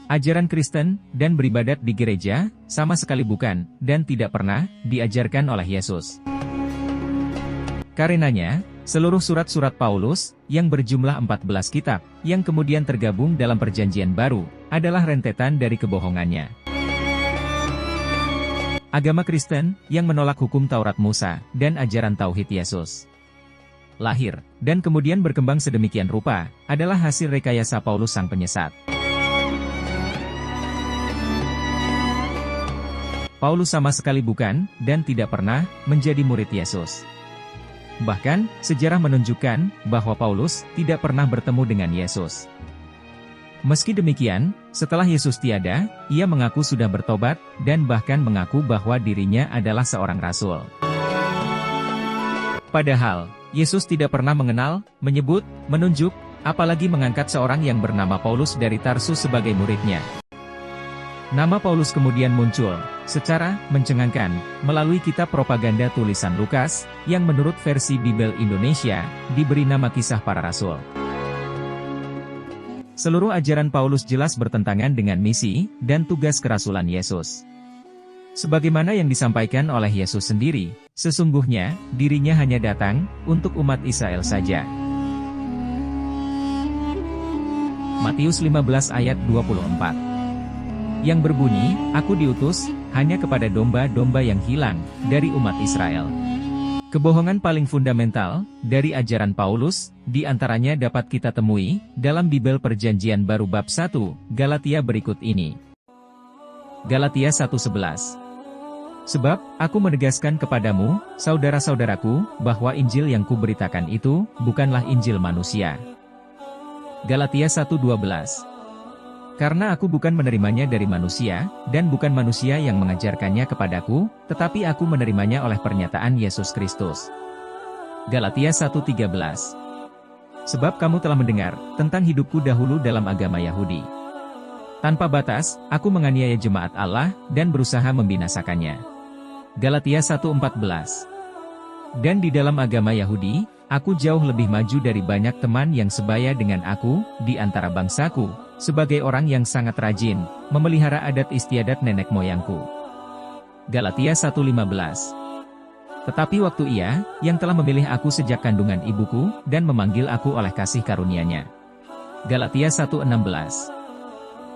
Ajaran Kristen dan beribadat di gereja sama sekali bukan dan tidak pernah diajarkan oleh Yesus. Karenanya, seluruh surat-surat Paulus yang berjumlah 14 kitab yang kemudian tergabung dalam Perjanjian Baru adalah rentetan dari kebohongannya. Agama Kristen yang menolak hukum Taurat Musa dan ajaran tauhid Yesus lahir dan kemudian berkembang sedemikian rupa adalah hasil rekayasa Paulus sang penyesat. Paulus sama sekali bukan dan tidak pernah menjadi murid Yesus. Bahkan, sejarah menunjukkan bahwa Paulus tidak pernah bertemu dengan Yesus. Meski demikian, setelah Yesus tiada, ia mengaku sudah bertobat dan bahkan mengaku bahwa dirinya adalah seorang rasul. Padahal, Yesus tidak pernah mengenal, menyebut, menunjuk, apalagi mengangkat seorang yang bernama Paulus dari Tarsus sebagai muridnya. Nama Paulus kemudian muncul secara mencengangkan melalui kitab propaganda tulisan Lukas, yang menurut versi Bible Indonesia, diberi nama Kisah Para Rasul. Seluruh ajaran Paulus jelas bertentangan dengan misi dan tugas kerasulan Yesus. Sebagaimana yang disampaikan oleh Yesus sendiri, sesungguhnya dirinya hanya datang untuk umat Israel saja. Matius 15 ayat 24. Yang berbunyi, "Aku diutus hanya kepada domba-domba yang hilang dari umat Israel." Kebohongan paling fundamental dari ajaran Paulus, di antaranya dapat kita temui dalam Bible Perjanjian Baru bab 1, Galatia berikut ini. Galatia 1:11. "Sebab, aku menegaskan kepadamu, saudara-saudaraku, bahwa Injil yang kuberitakan itu, bukanlah Injil manusia." Galatia 1:12. "Karena aku bukan menerimanya dari manusia, dan bukan manusia yang mengajarkannya kepadaku, tetapi aku menerimanya oleh pernyataan Yesus Kristus." Galatia 1:13. "Sebab kamu telah mendengar tentang hidupku dahulu dalam agama Yahudi. Tanpa batas, aku menganiaya jemaat Allah, dan berusaha membinasakannya." Galatia 1:14. "Dan di dalam agama Yahudi, aku jauh lebih maju dari banyak teman yang sebaya dengan aku, di antara bangsaku, sebagai orang yang sangat rajin, memelihara adat istiadat nenek moyangku." Galatia 1:15. "Tetapi waktu Ia, yang telah memilih aku sejak kandungan ibuku, dan memanggil aku oleh kasih karunia-Nya." Galatia 1:16.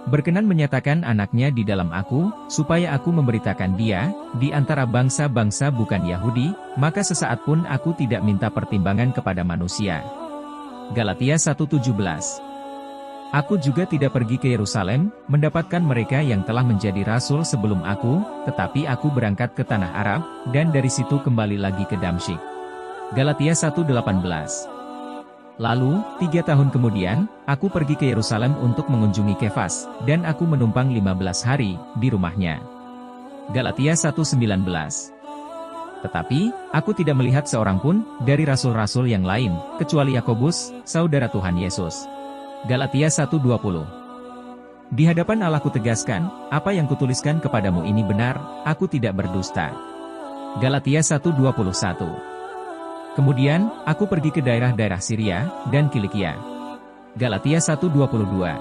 "Berkenan menyatakan anaknya di dalam aku, supaya aku memberitakan dia, di antara bangsa-bangsa bukan Yahudi, maka sesaat pun aku tidak minta pertimbangan kepada manusia." Galatia 1:17. "Aku juga tidak pergi ke Yerusalem, mendapatkan mereka yang telah menjadi rasul sebelum aku, tetapi aku berangkat ke tanah Arab, dan dari situ kembali lagi ke Damsyik." Galatia 1:18. "Lalu, 3 tahun kemudian, aku pergi ke Yerusalem untuk mengunjungi Kefas, dan aku menumpang 15 hari di rumahnya." Galatia 1:19. "Tetapi, aku tidak melihat seorang pun dari rasul-rasul yang lain, kecuali Yakobus, saudara Tuhan Yesus." Galatia 1:20. "Di hadapan Allah kutegaskan, apa yang kutuliskan kepadamu ini benar, aku tidak berdusta." Galatia 1:21. "Kemudian, aku pergi ke daerah-daerah Syria dan Kilikia." Galatia 1:22.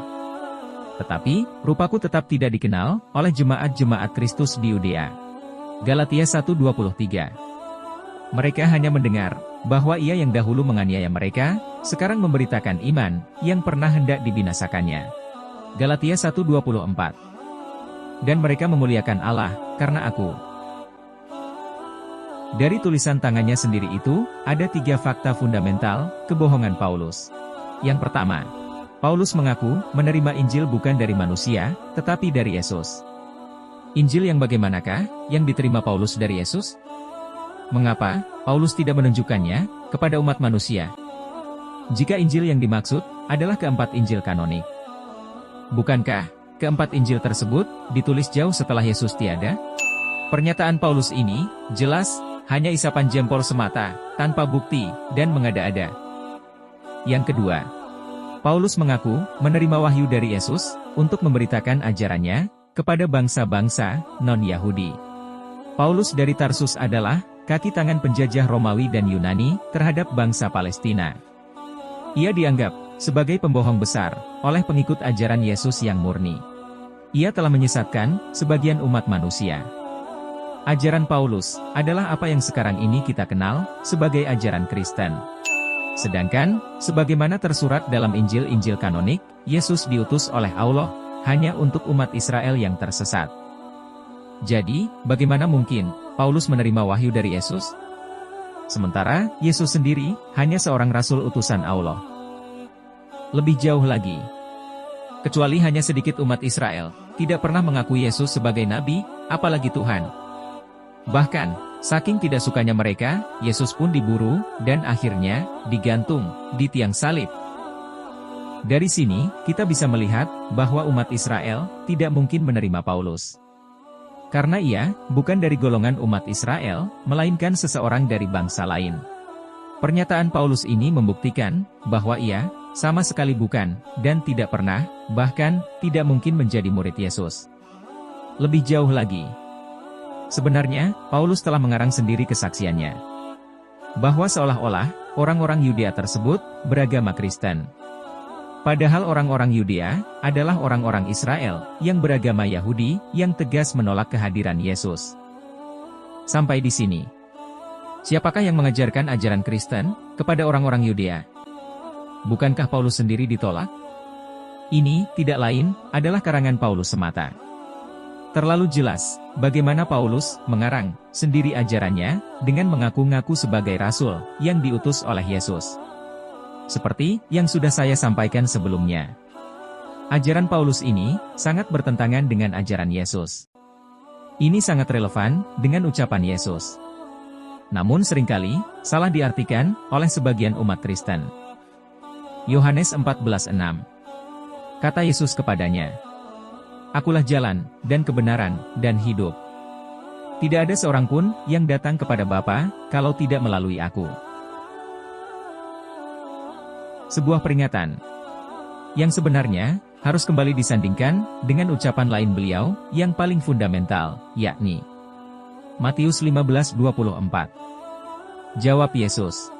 "Tetapi, rupaku tetap tidak dikenal oleh jemaat-jemaat Kristus di Yudea." Galatia 1:23. "Mereka hanya mendengar bahwa Ia yang dahulu menganiaya mereka, sekarang memberitakan iman yang pernah hendak dibinasakannya." Galatia 1:24. "Dan mereka memuliakan Allah karena aku." Dari tulisan tangannya sendiri itu, ada 3 fakta fundamental kebohongan Paulus. Yang pertama, Paulus mengaku menerima Injil bukan dari manusia, tetapi dari Yesus. Injil yang bagaimanakah yang diterima Paulus dari Yesus? Mengapa Paulus tidak menunjukkannya kepada umat manusia? Jika Injil yang dimaksud adalah keempat Injil kanonik, bukankah keempat Injil tersebut ditulis jauh setelah Yesus tiada? Pernyataan Paulus ini jelas hanya isapan jempol semata, tanpa bukti dan mengada-ada. Yang kedua, Paulus mengaku menerima wahyu dari Yesus untuk memberitakan ajarannya kepada bangsa-bangsa non-Yahudi. Paulus dari Tarsus adalah kaki tangan penjajah Romawi dan Yunani terhadap bangsa Palestina. Ia dianggap sebagai pembohong besar oleh pengikut ajaran Yesus yang murni. Ia telah menyesatkan sebagian umat manusia. Ajaran Paulus adalah apa yang sekarang ini kita kenal sebagai ajaran Kristen. Sedangkan, sebagaimana tersurat dalam Injil-Injil kanonik, Yesus diutus oleh Allah hanya untuk umat Israel yang tersesat. Jadi, bagaimana mungkin Paulus menerima wahyu dari Yesus? Sementara, Yesus sendiri hanya seorang rasul utusan Allah. Lebih jauh lagi, kecuali hanya sedikit umat Israel tidak pernah mengakui Yesus sebagai nabi, apalagi Tuhan. Bahkan, saking tidak sukanya mereka, Yesus pun diburu, dan akhirnya, digantung di tiang salib. Dari sini, kita bisa melihat bahwa umat Israel tidak mungkin menerima Paulus. Karena ia bukan dari golongan umat Israel, melainkan seseorang dari bangsa lain. Pernyataan Paulus ini membuktikan bahwa ia sama sekali bukan, dan tidak pernah, bahkan tidak mungkin menjadi murid Yesus. Lebih jauh lagi, sebenarnya, Paulus telah mengarang sendiri kesaksiannya bahwa seolah-olah orang-orang Yudea tersebut beragama Kristen. Padahal orang-orang Yudea adalah orang-orang Israel yang beragama Yahudi yang tegas menolak kehadiran Yesus. Sampai di sini, siapakah yang mengajarkan ajaran Kristen kepada orang-orang Yudea? Bukankah Paulus sendiri ditolak? Ini tidak lain adalah karangan Paulus semata. Terlalu jelas bagaimana Paulus mengarang sendiri ajarannya dengan mengaku-ngaku sebagai rasul yang diutus oleh Yesus. Seperti yang sudah saya sampaikan sebelumnya, ajaran Paulus ini sangat bertentangan dengan ajaran Yesus. Ini sangat relevan dengan ucapan Yesus. Namun seringkali salah diartikan oleh sebagian umat Kristen. Yohanes 14:6. Kata Yesus kepadanya, "Akulah jalan, dan kebenaran, dan hidup. Tidak ada seorang pun yang datang kepada Bapa, kalau tidak melalui Aku." Sebuah peringatan yang sebenarnya harus kembali disandingkan dengan ucapan lain beliau yang paling fundamental, yakni Matius 15:24. Jawab Yesus,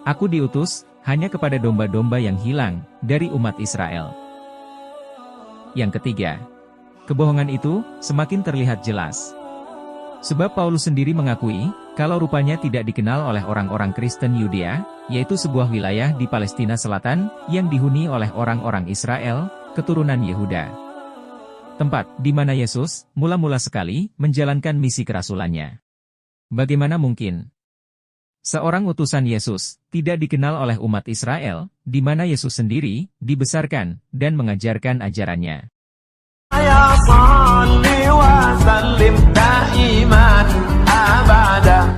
"Aku diutus hanya kepada domba-domba yang hilang dari umat Israel." Yang ketiga, kebohongan itu semakin terlihat jelas. Sebab Paulus sendiri mengakui kalau rupanya tidak dikenal oleh orang-orang Kristen Yudea, yaitu sebuah wilayah di Palestina Selatan yang dihuni oleh orang-orang Israel, keturunan Yehuda. Tempat di mana Yesus mula-mula sekali menjalankan misi kerasulannya. Bagaimana mungkin seorang utusan Yesus tidak dikenal oleh umat Israel, di mana Yesus sendiri dibesarkan dan mengajarkan ajarannya? Ya salli wa sallim daiman abada.